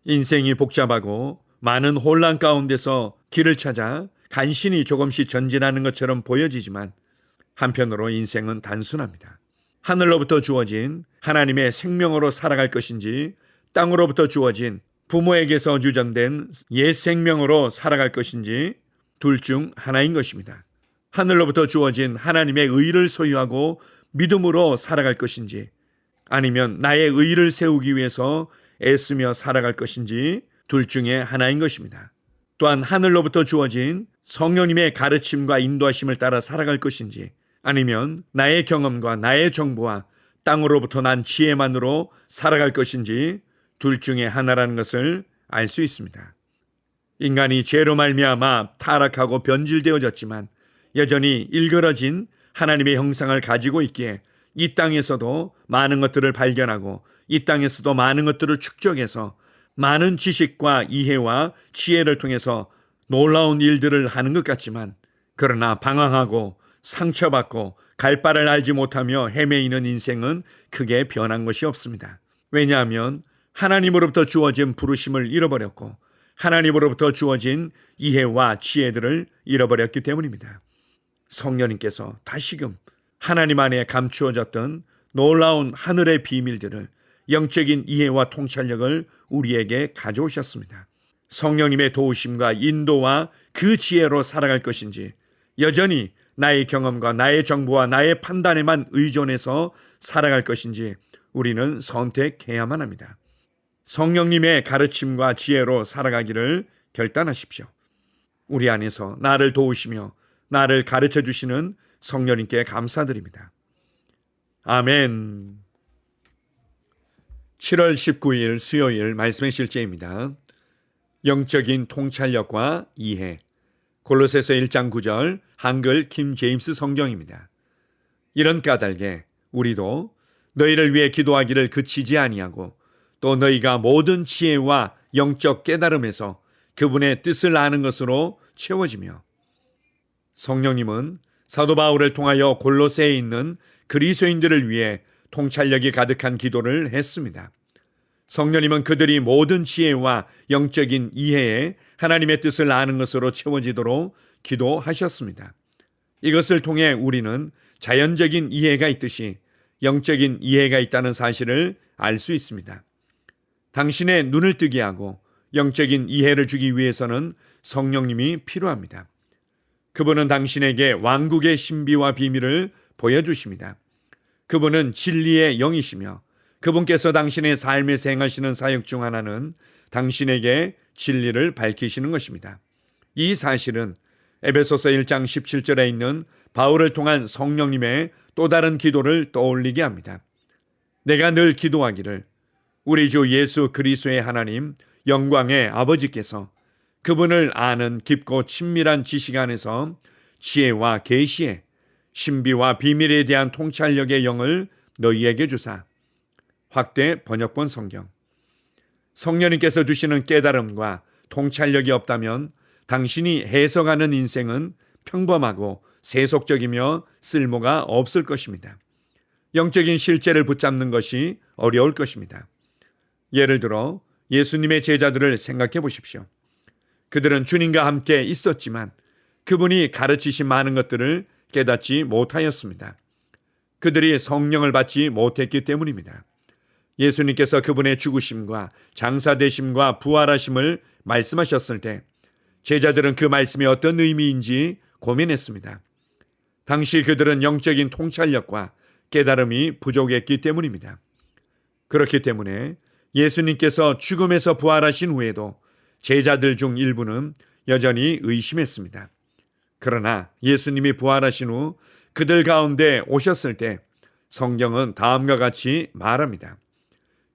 인생이 복잡하고 많은 혼란 가운데서 길을 찾아 간신히 조금씩 전진하는 것처럼 보여지지만 한편으로 인생은 단순합니다. 하늘로부터 주어진 하나님의 생명으로 살아갈 것인지 땅으로부터 주어진 부모에게서 유전된 옛 생명으로 살아갈 것인지 둘 중 하나인 것입니다. 하늘로부터 주어진 하나님의 의를 소유하고 믿음으로 살아갈 것인지 아니면 나의 의를 세우기 위해서 애쓰며 살아갈 것인지 둘 중에 하나인 것입니다. 또한 하늘로부터 주어진 성령님의 가르침과 인도하심을 따라 살아갈 것인지 아니면 나의 경험과 나의 정보와 땅으로부터 난 지혜만으로 살아갈 것인지 둘 중에 하나라는 것을 알 수 있습니다. 인간이 죄로 말미암아 타락하고 변질되어졌지만 여전히 일그러진 하나님의 형상을 가지고 있기에 이 땅에서도 많은 것들을 발견하고 이 땅에서도 많은 것들을 축적해서 많은 지식과 이해와 지혜를 통해서 놀라운 일들을 하는 것 같지만 그러나 방황하고 상처받고 갈 바를 알지 못하며 헤매이는 인생은 크게 변한 것이 없습니다. 왜냐하면 하나님으로부터 주어진 부르심을 잃어버렸고 하나님으로부터 주어진 이해와 지혜들을 잃어버렸기 때문입니다. 성령님께서 다시금 하나님 안에 감추어졌던 놀라운 하늘의 비밀들을 영적인 이해와 통찰력을 우리에게 가져오셨습니다. 성령님의 도우심과 인도와 그 지혜로 살아갈 것인지 여전히 나의 경험과 나의 정보와 나의 판단에만 의존해서 살아갈 것인지 우리는 선택해야만 합니다. 성령님의 가르침과 지혜로 살아가기를 결단하십시오. 우리 안에서 나를 도우시며 나를 가르쳐 주시는 성령님께 감사드립니다. 아멘. 7월 19일 수요일 말씀의 실제입니다. 영적인 통찰력과 이해. 골로새서 1장 9절 한글 킴 제임스 성경입니다. 이런 까닭에 우리도 너희를 위해 기도하기를 그치지 아니하고 또 너희가 모든 지혜와 영적 깨달음에서 그분의 뜻을 아는 것으로 채워지며 성령님은 사도 바울을 통하여 골로새에 있는 그리스도인들을 위해 통찰력이 가득한 기도를 했습니다. 성령님은 그들이 모든 지혜와 영적인 이해에 하나님의 뜻을 아는 것으로 채워지도록 기도하셨습니다. 이것을 통해 우리는 자연적인 이해가 있듯이 영적인 이해가 있다는 사실을 알 수 있습니다. 당신의 눈을 뜨게 하고 영적인 이해를 주기 위해서는 성령님이 필요합니다. 그분은 당신에게 왕국의 신비와 비밀을 보여주십니다. 그분은 진리의 영이시며 그분께서 당신의 삶에서 행하시는 사역 중 하나는 당신에게 진리를 밝히시는 것입니다. 이 사실은 에베소서 1장 17절에 있는 바울을 통한 성령님의 또 다른 기도를 떠올리게 합니다. 내가 늘 기도하기를 우리 주 예수 그리스도의 하나님 영광의 아버지께서 그분을 아는 깊고 친밀한 지식 안에서 지혜와 계시의 신비와 비밀에 대한 통찰력의 영을 너희에게 주사. 확대 번역본 성경. 성령님께서 주시는 깨달음과 통찰력이 없다면 당신이 해석하는 인생은 평범하고 세속적이며 쓸모가 없을 것입니다. 영적인 실제를 붙잡는 것이 어려울 것입니다. 예를 들어 예수님의 제자들을 생각해 보십시오. 그들은 주님과 함께 있었지만 그분이 가르치신 많은 것들을 깨닫지 못하였습니다. 그들이 성령을 받지 못했기 때문입니다. 예수님께서 그분의 죽으심과 장사되심과 부활하심을 말씀하셨을 때 제자들은 그 말씀이 어떤 의미인지 고민했습니다. 당시 그들은 영적인 통찰력과 깨달음이 부족했기 때문입니다. 그렇기 때문에 예수님께서 죽음에서 부활하신 후에도 제자들 중 일부는 여전히 의심했습니다. 그러나 예수님이 부활하신 후 그들 가운데 오셨을 때 성경은 다음과 같이 말합니다.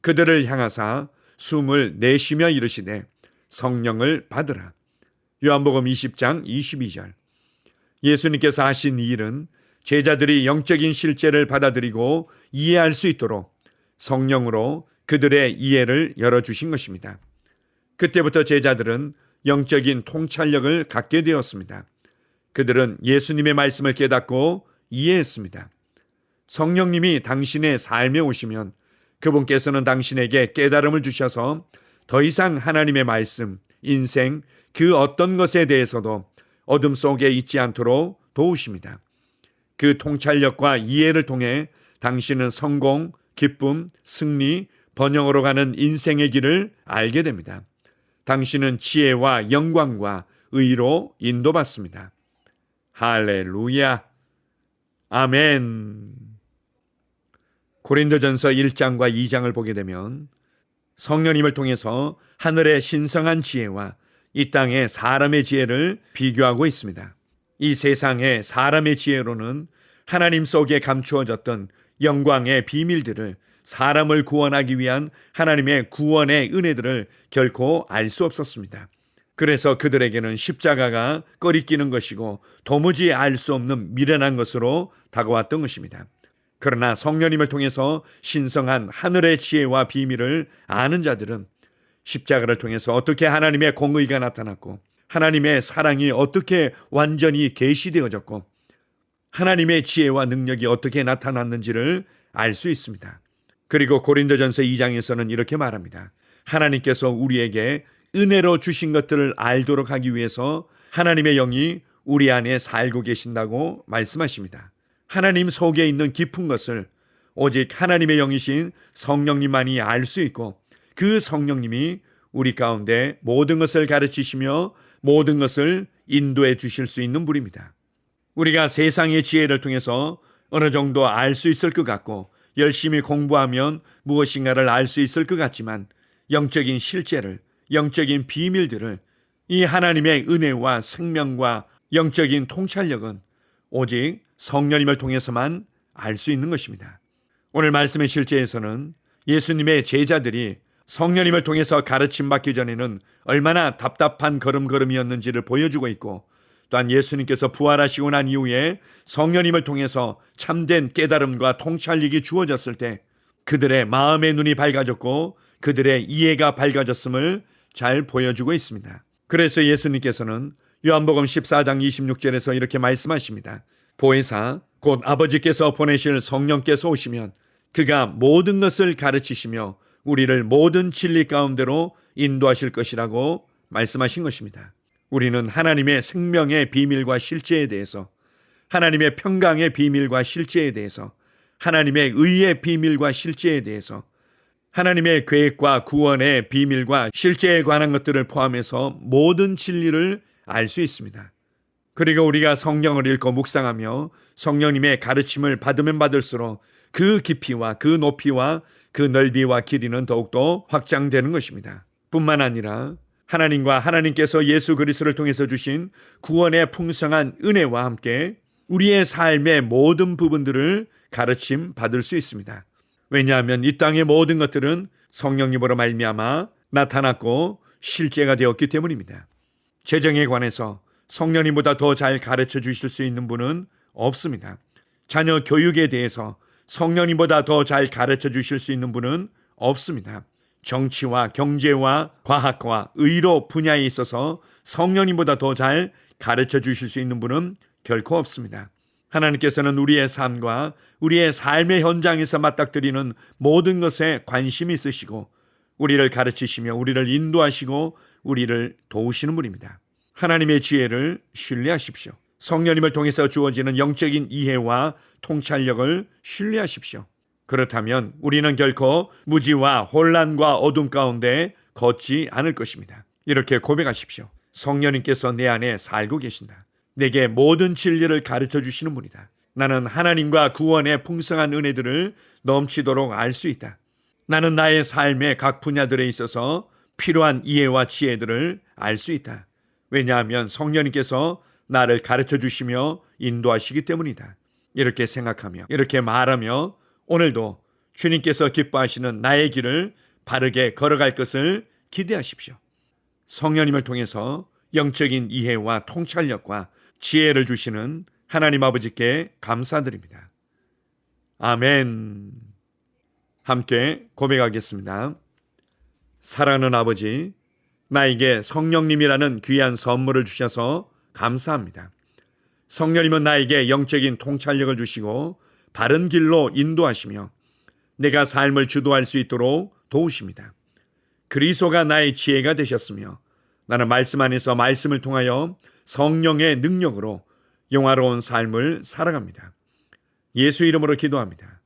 그들을 향하사 숨을 내쉬며 이르시되 성령을 받으라. 요한복음 20장 22절. 예수님께서 하신 이 일은 제자들이 영적인 실제를 받아들이고 이해할 수 있도록 성령으로 그들의 이해를 열어주신 것입니다. 그때부터 제자들은 영적인 통찰력을 갖게 되었습니다. 그들은 예수님의 말씀을 깨닫고 이해했습니다. 성령님이 당신의 삶에 오시면 그분께서는 당신에게 깨달음을 주셔서 더 이상 하나님의 말씀, 인생, 그 어떤 것에 대해서도 어둠 속에 있지 않도록 도우십니다. 그 통찰력과 이해를 통해 당신은 성공, 기쁨, 승리, 번영으로 가는 인생의 길을 알게 됩니다. 당신은 지혜와 영광과 의로 인도받습니다. 할렐루야. 아멘. 고린도전서 1장과 2장을 보게 되면 성령님을 통해서 하늘의 신성한 지혜와 이 땅의 사람의 지혜를 비교하고 있습니다. 이 세상의 사람의 지혜로는 하나님 속에 감추어졌던 영광의 비밀들을, 사람을 구원하기 위한 하나님의 구원의 은혜들을 결코 알 수 없었습니다. 그래서 그들에게는 십자가가 꺼리끼는 것이고 도무지 알 수 없는 미련한 것으로 다가왔던 것입니다. 그러나 성령님을 통해서 신성한 하늘의 지혜와 비밀을 아는 자들은 십자가를 통해서 어떻게 하나님의 공의가 나타났고 하나님의 사랑이 어떻게 완전히 계시되어졌고 하나님의 지혜와 능력이 어떻게 나타났는지를 알 수 있습니다. 그리고 고린도전서 2장에서는 이렇게 말합니다. 하나님께서 우리에게 은혜로 주신 것들을 알도록 하기 위해서 하나님의 영이 우리 안에 살고 계신다고 말씀하십니다. 하나님 속에 있는 깊은 것을 오직 하나님의 영이신 성령님만이 알 수 있고 그 성령님이 우리 가운데 모든 것을 가르치시며 모든 것을 인도해 주실 수 있는 분입니다. 우리가 세상의 지혜를 통해서 어느 정도 알 수 있을 것 같고 열심히 공부하면 무엇인가를 알 수 있을 것 같지만 영적인 실제를, 영적인 비밀들을 이 하나님의 은혜와 생명과 영적인 통찰력은 오직 성령님을 통해서만 알 수 있는 것입니다. 오늘 말씀의 실제에서는 예수님의 제자들이 성령님을 통해서 가르침받기 전에는 얼마나 답답한 걸음걸음이었는지를 보여주고 있고 또한 예수님께서 부활하시고 난 이후에 성령님을 통해서 참된 깨달음과 통찰력이 주어졌을 때 그들의 마음의 눈이 밝아졌고 그들의 이해가 밝아졌음을 잘 보여주고 있습니다. 그래서 예수님께서는 요한복음 14장 26절에서 이렇게 말씀하십니다. 보혜사 곧 아버지께서 보내실 성령께서 오시면 그가 모든 것을 가르치시며 우리를 모든 진리 가운데로 인도하실 것이라고 말씀하신 것입니다. 우리는 하나님의 생명의 비밀과 실제에 대해서, 하나님의 평강의 비밀과 실제에 대해서, 하나님의 의의 비밀과 실제에 대해서, 하나님의 계획과 구원의 비밀과 실제에 관한 것들을 포함해서 모든 진리를 알 수 있습니다. 그리고 우리가 성경을 읽고 묵상하며 성령님의 가르침을 받으면 받을수록 그 깊이와 그 높이와 그 넓이와 길이는 더욱더 확장되는 것입니다. 뿐만 아니라 하나님과 하나님께서 예수 그리스도를 통해서 주신 구원의 풍성한 은혜와 함께 우리의 삶의 모든 부분들을 가르침 받을 수 있습니다. 왜냐하면 이 땅의 모든 것들은 성령님으로 말미암아 나타났고 실제가 되었기 때문입니다. 재정에 관해서 성령님보다 더 잘 가르쳐 주실 수 있는 분은 없습니다. 자녀 교육에 대해서 성령님보다 더 잘 가르쳐 주실 수 있는 분은 없습니다. 정치와 경제와 과학과 의료 분야에 있어서 성령님보다 더 잘 가르쳐 주실 수 있는 분은 결코 없습니다. 하나님께서는 우리의 삶과 우리의 삶의 현장에서 맞닥뜨리는 모든 것에 관심이 있으시고 우리를 가르치시며 우리를 인도하시고 우리를 도우시는 분입니다. 하나님의 지혜를 신뢰하십시오. 성령님을 통해서 주어지는 영적인 이해와 통찰력을 신뢰하십시오. 그렇다면 우리는 결코 무지와 혼란과 어둠 가운데 걷지 않을 것입니다. 이렇게 고백하십시오. 성령님께서 내 안에 살고 계신다. 내게 모든 진리를 가르쳐 주시는 분이다. 나는 하나님과 구원의 풍성한 은혜들을 넘치도록 알 수 있다. 나는 나의 삶의 각 분야들에 있어서 필요한 이해와 지혜들을 알 수 있다. 왜냐하면 성령님께서 나를 가르쳐 주시며 인도하시기 때문이다. 이렇게 생각하며 이렇게 말하며 오늘도 주님께서 기뻐하시는 나의 길을 바르게 걸어갈 것을 기대하십시오. 성령님을 통해서 영적인 이해와 통찰력과 지혜를 주시는 하나님 아버지께 감사드립니다. 아멘. 함께 고백하겠습니다. 사랑하는 아버지, 나에게 성령님이라는 귀한 선물을 주셔서 감사합니다. 성령님은 나에게 영적인 통찰력을 주시고 바른 길로 인도하시며 내가 삶을 주도할 수 있도록 도우십니다. 그리스도가 나의 지혜가 되셨으며 나는 말씀 안에서 말씀을 통하여 성령의 능력으로 영화로운 삶을 살아갑니다. 예수 이름으로 기도합니다.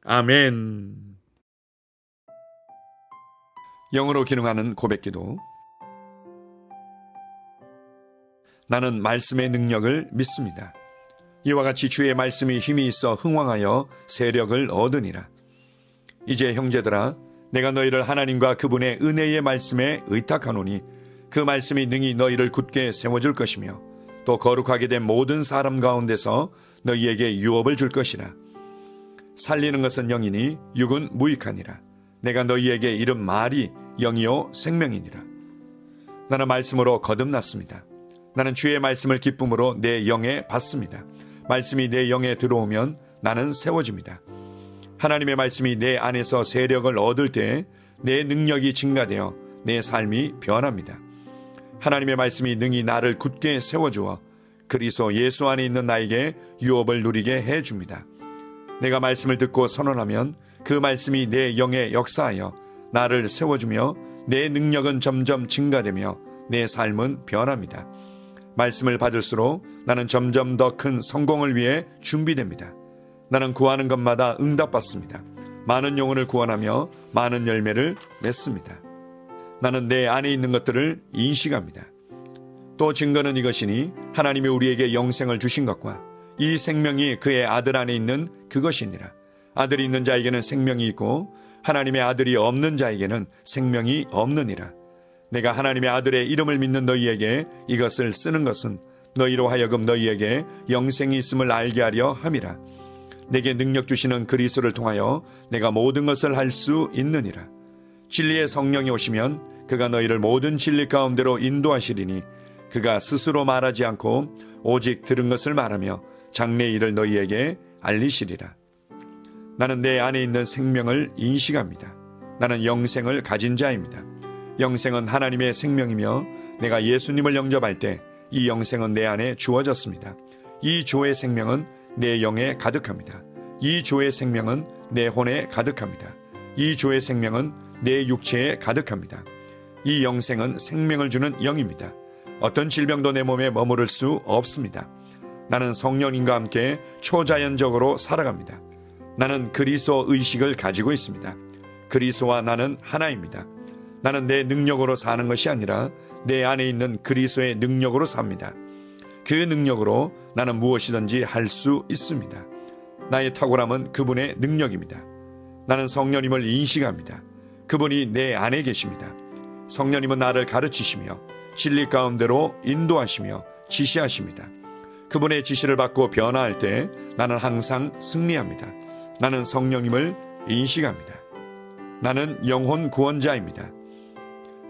아멘. 영으로 기능하는 고백기도. 나는 말씀의 능력을 믿습니다. 이와 같이 주의 말씀이 힘이 있어 흥왕하여 세력을 얻으니라. 이제 형제들아, 내가 너희를 하나님과 그분의 은혜의 말씀에 의탁하노니 그 말씀이 능히 너희를 굳게 세워줄 것이며 또 거룩하게 된 모든 사람 가운데서 너희에게 유업을 줄 것이라. 살리는 것은 영이니 육은 무익하니라. 내가 너희에게 이른 말이 영이요 생명이니라. 나는 말씀으로 거듭났습니다. 나는 주의 말씀을 기쁨으로 내 영에 받습니다. 말씀이 내 영에 들어오면 나는 세워집니다. 하나님의 말씀이 내 안에서 세력을 얻을 때 내 능력이 증가되어 내 삶이 변합니다. 하나님의 말씀이 능히 나를 굳게 세워주어 그리스도 예수 안에 있는 나에게 유업을 누리게 해줍니다. 내가 말씀을 듣고 선언하면 그 말씀이 내 영에 역사하여 나를 세워주며 내 능력은 점점 증가되며 내 삶은 변합니다. 말씀을 받을수록 나는 점점 더 큰 성공을 위해 준비됩니다. 나는 구하는 것마다 응답받습니다. 많은 영혼을 구원하며 많은 열매를 맺습니다. 나는 내 안에 있는 것들을 인식합니다. 또 증거는 이것이니 하나님이 우리에게 영생을 주신 것과 이 생명이 그의 아들 안에 있는 그것이니라. 아들이 있는 자에게는 생명이 있고 하나님의 아들이 없는 자에게는 생명이 없느니라. 내가 하나님의 아들의 이름을 믿는 너희에게 이것을 쓰는 것은 너희로 하여금 너희에게 영생이 있음을 알게 하려 함이라. 내게 능력 주시는 그리스도를 통하여 내가 모든 것을 할 수 있느니라. 진리의 성령이 오시면 그가 너희를 모든 진리 가운데로 인도하시리니 그가 스스로 말하지 않고 오직 들은 것을 말하며 장래의 일을 너희에게 알리시리라. 나는 내 안에 있는 생명을 인식합니다. 나는 영생을 가진 자입니다. 영생은 하나님의 생명이며 내가 예수님을 영접할 때 이 영생은 내 안에 주어졌습니다. 이 주의 생명은 내 영에 가득합니다. 이 주의 생명은 내 혼에 가득합니다. 이 주의 생명은 내 육체에 가득합니다. 이 영생은 생명을 주는 영입니다. 어떤 질병도 내 몸에 머무를 수 없습니다. 나는 성령님과 함께 초자연적으로 살아갑니다. 나는 그리스도 의식을 가지고 있습니다. 그리스도와 나는 하나입니다. 나는 내 능력으로 사는 것이 아니라 내 안에 있는 그리스도의 능력으로 삽니다. 그 능력으로 나는 무엇이든지 할 수 있습니다. 나의 탁월함은 그분의 능력입니다. 나는 성령님을 인식합니다. 그분이 내 안에 계십니다. 성령님은 나를 가르치시며 진리 가운데로 인도하시며 지시하십니다. 그분의 지시를 받고 변화할 때 나는 항상 승리합니다. 나는 성령님을 인식합니다. 나는 영혼 구원자입니다.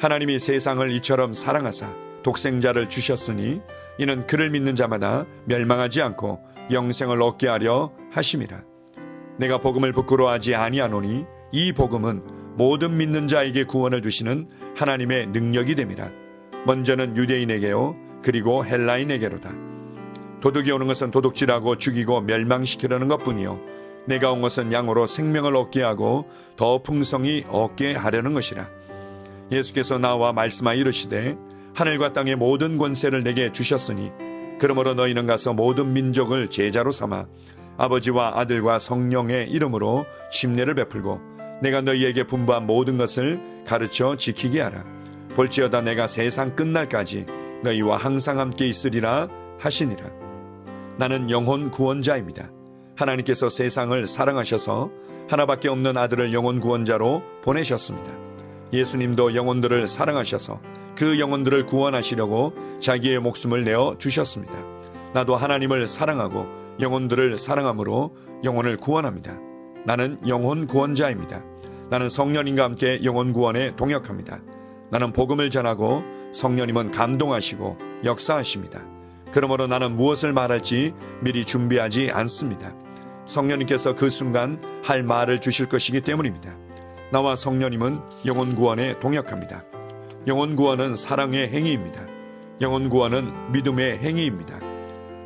하나님이 세상을 이처럼 사랑하사 독생자를 주셨으니 이는 그를 믿는 자마다 멸망하지 않고 영생을 얻게 하려 하심이라. 내가 복음을 부끄러워하지 아니하노니 이 복음은 모든 믿는 자에게 구원을 주시는 하나님의 능력이 됨이라. 먼저는 유대인에게요 그리고 헬라인에게로다. 도둑이 오는 것은 도둑질하고 죽이고 멸망시키려는 것뿐이요 내가 온 것은 양으로 생명을 얻게 하고 더 풍성히 얻게 하려는 것이라. 예수께서 나와 말씀하여 이르시되 하늘과 땅의 모든 권세를 내게 주셨으니 그러므로 너희는 가서 모든 민족을 제자로 삼아 아버지와 아들과 성령의 이름으로 침례를 베풀고 내가 너희에게 분부한 모든 것을 가르쳐 지키게 하라. 볼지어다 내가 세상 끝날까지 너희와 항상 함께 있으리라 하시니라. 나는 영혼 구원자입니다. 하나님께서 세상을 사랑하셔서 하나밖에 없는 아들을 영혼 구원자로 보내셨습니다. 예수님도 영혼들을 사랑하셔서 그 영혼들을 구원하시려고 자기의 목숨을 내어 주셨습니다. 나도 하나님을 사랑하고 영혼들을 사랑함으로 영혼을 구원합니다. 나는 영혼 구원자입니다. 나는 성령님과 함께 영혼 구원에 동역합니다. 나는 복음을 전하고 성령님은 감동하시고 역사하십니다. 그러므로 나는 무엇을 말할지 미리 준비하지 않습니다. 성령님께서 그 순간 할 말을 주실 것이기 때문입니다. 나와 성령님은 영혼 구원에 동역합니다. 영혼 구원은 사랑의 행위입니다. 영혼 구원은 믿음의 행위입니다.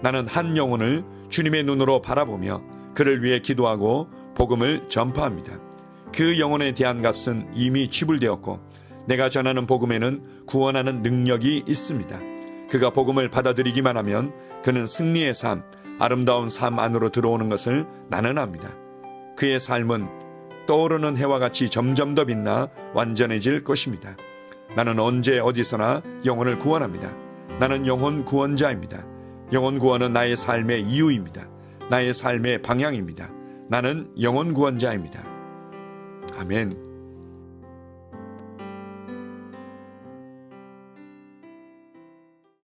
나는 한 영혼을 주님의 눈으로 바라보며 그를 위해 기도하고 복음을 전파합니다. 그 영혼에 대한 값은 이미 지불되었고 내가 전하는 복음에는 구원하는 능력이 있습니다. 그가 복음을 받아들이기만 하면 그는 승리의 삶, 아름다운 삶 안으로 들어오는 것을 나는 압니다. 그의 삶은 떠오르는 해와 같이 점점 더 빛나 완전해질 것입니다. 나는 언제 어디서나 영혼을 구원합니다. 나는 영혼 구원자입니다. 영혼 구원은 나의 삶의 이유입니다. 나의 삶의 방향입니다. 나는 영혼 구원자입니다. 아멘.